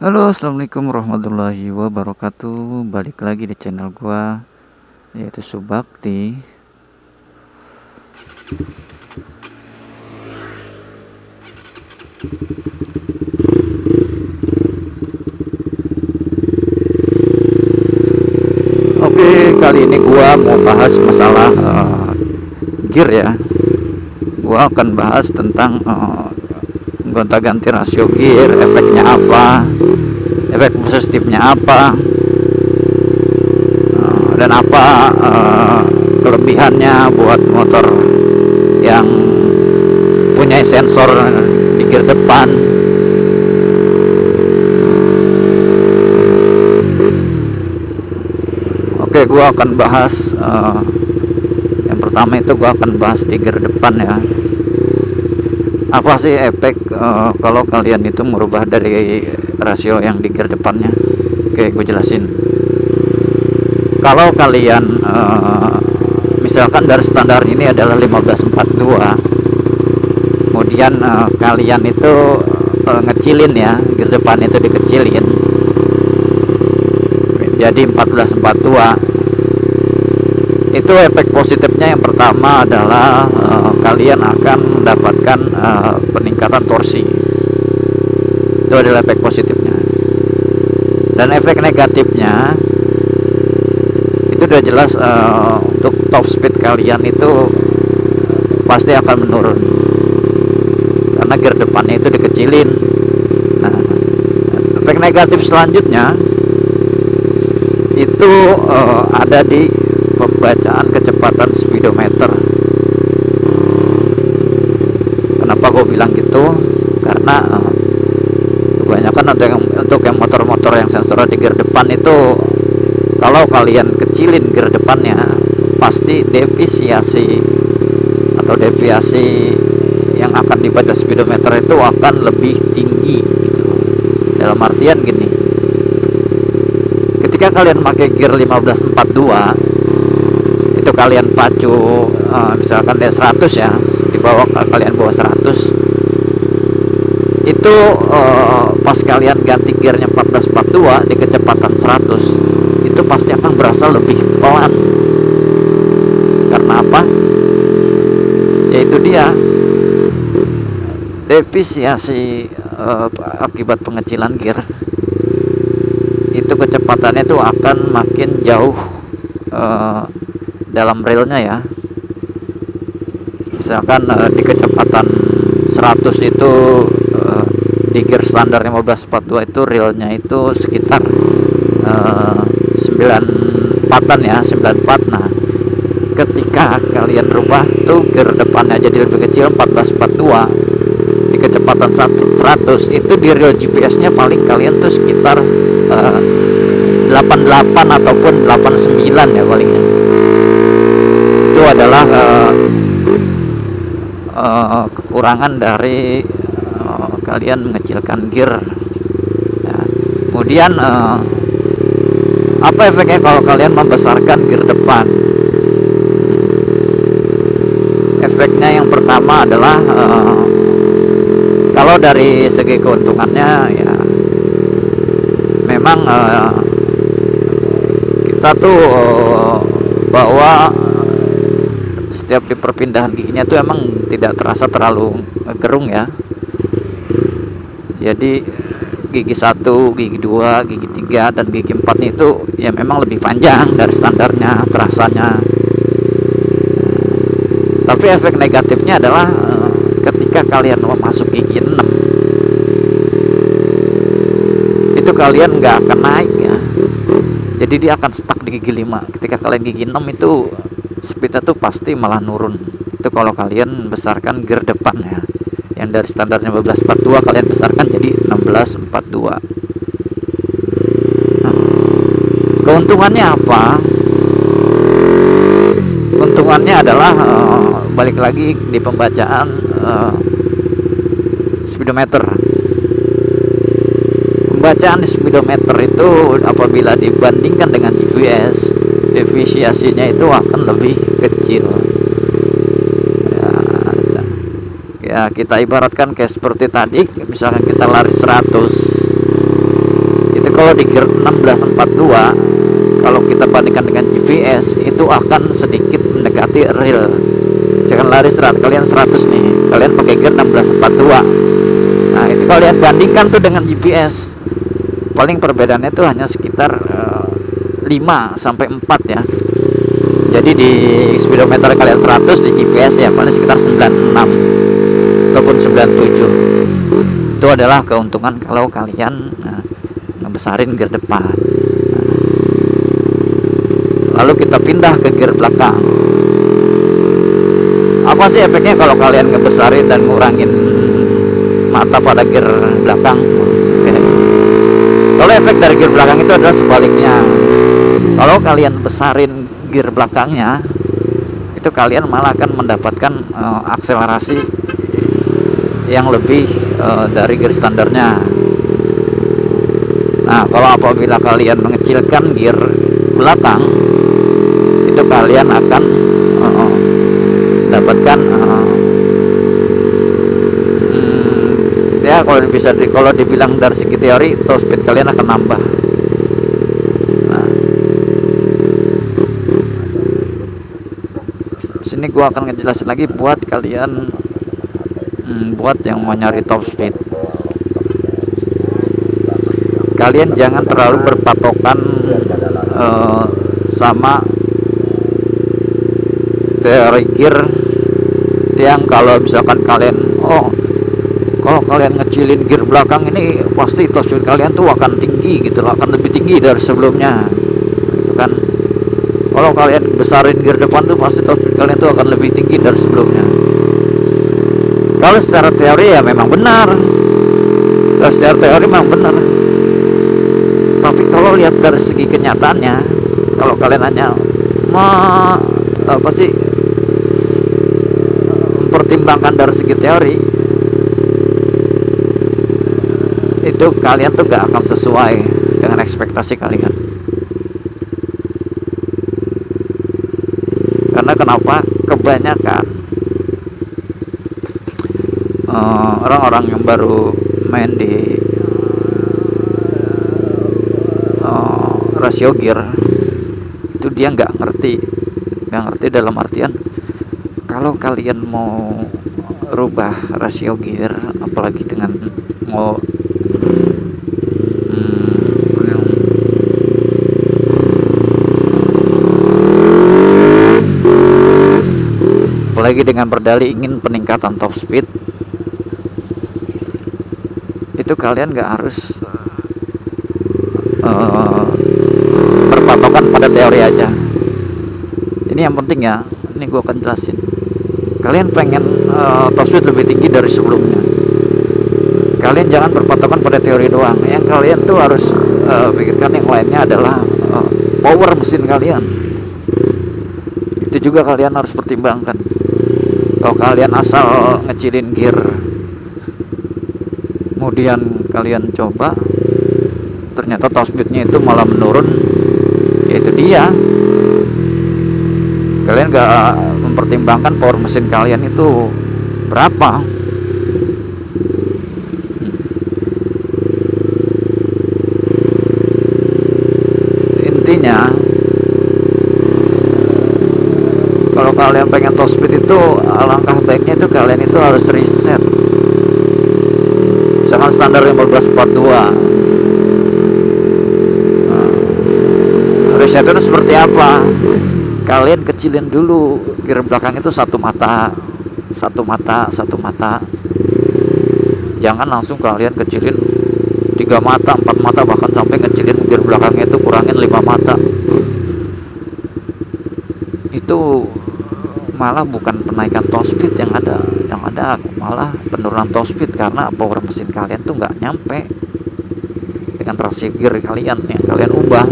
Halo, assalamualaikum warahmatullahi wabarakatuh. Balik lagi di channel gua, yaitu Subakti. Oke, kali ini gua mau bahas masalah gear ya. Gua akan bahas tentang gonta-ganti rasio gear, efeknya apa, efek positifnya apa, dan apa kelebihannya buat motor yang punya sensor di gear depan. Oke, gua akan bahas yang pertama itu gua akan bahas di gear depan ya. Apa sih efek kalau kalian itu merubah dari rasio yang di gear depannya? Oke, gue jelasin. Kalau kalian misalkan dari standar ini adalah 1542, kemudian kalian itu ngecilin ya, gear depan itu dikecilin jadi 1442. Itu efek positifnya yang pertama adalah kalian akan mendapatkan peningkatan torsi. Itu adalah efek positifnya. Dan efek negatifnya itu udah jelas, untuk top speed kalian itu pasti akan menurun karena gear depannya itu dikecilin. Nah, efek negatif selanjutnya itu ada di pembacaan kecepatan speedometer. Kenapa gue bilang gitu? Karena kebanyakan untuk yang motor-motor yang sensornya di gear depan itu, kalau kalian kecilin gear depannya, pasti deviasi yang akan dibaca speedometer itu akan lebih tinggi gitu. Dalam artian gini, ketika kalian pakai gear 1542 itu kalian pacu misalkan dia 100 ya, di bawah kalian bawa 100 itu, pas kalian ganti gearnya 1442 di kecepatan 100 itu pasti akan berasa lebih pelan. Karena apa? Yaitu dia deviasi akibat pengecilan gear itu, kecepatannya itu akan makin jauh dalam relnya ya. Misalkan di kecepatan 100 itu di gear standar 1542 itu realnya itu sekitar 94an ya, 94. Nah, ketika kalian rubah tuh gear depannya jadi lebih kecil 1442 di kecepatan 100 itu, di real GPS nya paling kalian tuh sekitar 88 ataupun 89 ya palingnya. Itu adalah kekurangan dari kalian mengecilkan gear ya. Kemudian apa efeknya kalau kalian membesarkan gear depan? Efeknya yang pertama adalah kalau dari segi keuntungannya ya, memang kita tuh bahwa setiap di perpindahan giginya tuh emang tidak terasa terlalu gerung ya. Jadi gigi 1, gigi 2, gigi 3 dan gigi 4 itu ya memang lebih panjang dari standarnya terasanya. Tapi efek negatifnya adalah ketika kalian mau masuk gigi 6 itu kalian nggak akan naik ya. Jadi dia akan stuck di gigi 5. Ketika kalian gigi 6 itu speednya tuh pasti malah nurun. Itu kalau kalian besarkan gear depan ya, yang dari standarnya 1542 kalian besarkan jadi 1642. Nah, keuntungannya apa? Keuntungannya adalah balik lagi di pembacaan speedometer. Pembacaan di speedometer itu apabila dibandingkan dengan GPS, deviasinya itu akan lebih kecil ya. Kita ibaratkan kayak seperti tadi, misalkan kita lari 100 kalau di gear 1642, kalau kita bandingkan dengan GPS, itu akan sedikit mendekati real. Jangan lari 100, kalian 100 nih, kalian pakai gear 1642. Nah itu kalian bandingkan tuh dengan GPS, paling perbedaannya itu hanya sekitar 5 sampai 4 ya. Jadi di speedometer kalian 100, di GPS ya paling sekitar 96 ataupun 97. Itu adalah keuntungan kalau kalian ngebesarin gear depan. Lalu kita pindah ke gear belakang. Apa sih efeknya kalau kalian ngebesarin dan ngurangin mata pada gear belakang? Kalau efek dari gear belakang itu adalah sebaliknya. Kalau kalian besarin gear belakangnya, itu kalian malah akan mendapatkan akselerasi yang lebih dari gear standarnya. Nah, kalau apabila kalian mengecilkan gear belakang, itu kalian akan dapatkan ya kalau dibilang dari segi teori, top speed kalian akan nambah. Nah, sini gua akan ngejelasin lagi buat kalian, buat yang mau nyari top speed. Kalian jangan terlalu berpatokan sama teori gear yang kalau misalkan kalian kalau kalian ngecilin gear belakang ini pasti top speed kalian tuh akan tinggi gitu, akan lebih tinggi dari sebelumnya gitu kan. Kalau kalian besarin gear depan tuh pasti top speed kalian tuh akan lebih tinggi dari sebelumnya. Kalau secara teori ya memang benar, tapi kalau lihat dari segi kenyataannya, kalau kalian hanya mempertimbangkan dari segi teori, itu kalian tuh gak akan sesuai dengan ekspektasi kalian. Karena kenapa? Kebanyakan orang-orang yang baru main di rasio gear itu dia nggak ngerti dalam artian, kalau kalian mau rubah rasio gear, apalagi dengan mau apalagi dengan berdalih ingin peningkatan top speed, itu kalian nggak harus berpatokan pada teori aja. Ini yang penting ya, ini gue akan jelasin. Kalian pengen top speed lebih tinggi dari sebelumnya, kalian jangan berpatokan pada teori doang. Yang kalian tuh harus pikirkan yang lainnya adalah power mesin kalian. Itu juga kalian harus pertimbangkan. Kalau kalian asal ngecilin gear, kemudian kalian coba ternyata top speednya itu malah menurun, yaitu dia kalian gak mempertimbangkan power mesin kalian itu berapa. Intinya kalau kalian pengen top speed itu, alangkah baiknya itu kalian itu harus reset. Misalkan standar 1542, reset itu seperti apa? Kalian kecilin dulu gear belakang itu satu mata. Jangan langsung kalian kecilin 3 mata, 4 mata, bahkan sampai kecilin gear belakangnya itu kurangin 5 mata. Itu malah bukan penaikan top speed yang ada malah penurunan top speed, karena power mesin kalian tuh nggak nyampe dengan rasio gear kalian yang kalian ubah.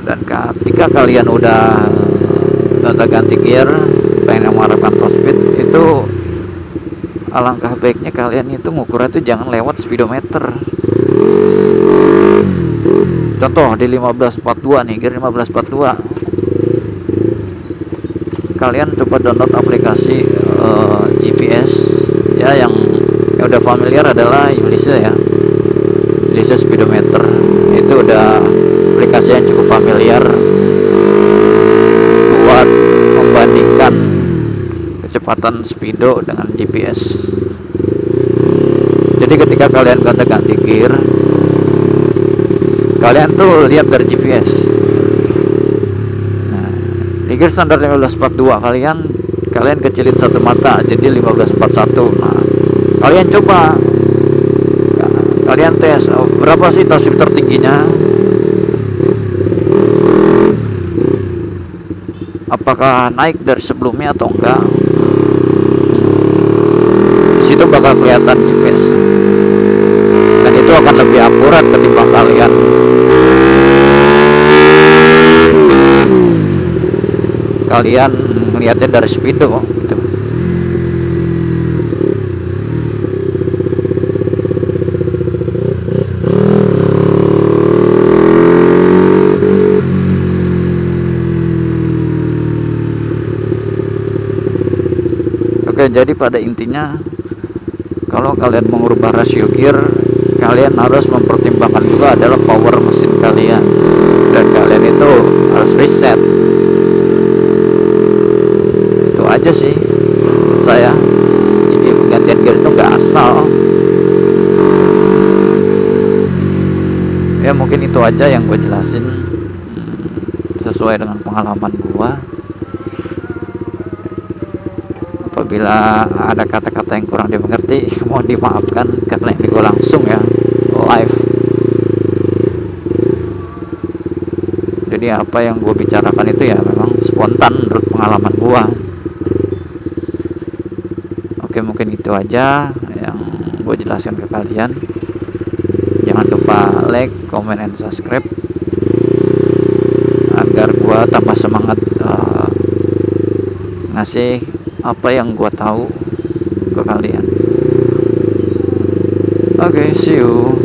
Dan ketika kalian udah ganti gear, pengen mengharapkan top speed, itu alangkah baiknya kalian itu ngukurnya itu jangan lewat speedometer. Contoh di 1542 nih, gear 1542 kalian coba download aplikasi GPS ya, yang udah familiar adalah Ulysses ya, Ulysses speedometer. Itu udah aplikasi yang cukup familiar buat membandingkan kecepatan speedo dengan GPS. Jadi ketika kalian ganti gear, kalian tuh lihat dari GPS. Nah, di gear standar 1542 kalian kecilin satu mata jadi 1541. Nah, kalian coba, kalian tes berapa sih top speed tertingginya, apakah naik dari sebelumnya atau enggak. Disitu bakal kelihatan GPS, dan itu akan lebih akurat ketimbang kalian melihatnya dari speedo gitu. Oke, jadi pada intinya kalau kalian mengubah rasio gear, kalian harus mempertimbangkan juga adalah power mesin kalian, dan kalian itu harus reset. Itu aja sih menurut saya. Jadi penggantian gear itu nggak asal ya. Mungkin itu aja yang gue jelasin sesuai dengan pengalaman gue. Apabila ada kata-kata yang kurang dimengerti, mohon dimaafkan karena ini gue langsung ya, live. Jadi apa yang gue bicarakan itu ya memang spontan menurut pengalaman gue. Oke, mungkin itu aja yang gue jelaskan ke kalian. Jangan lupa like, comment, and subscribe agar gue tambah semangat ngasih apa yang gua tahu ke kalian. Oke, see you.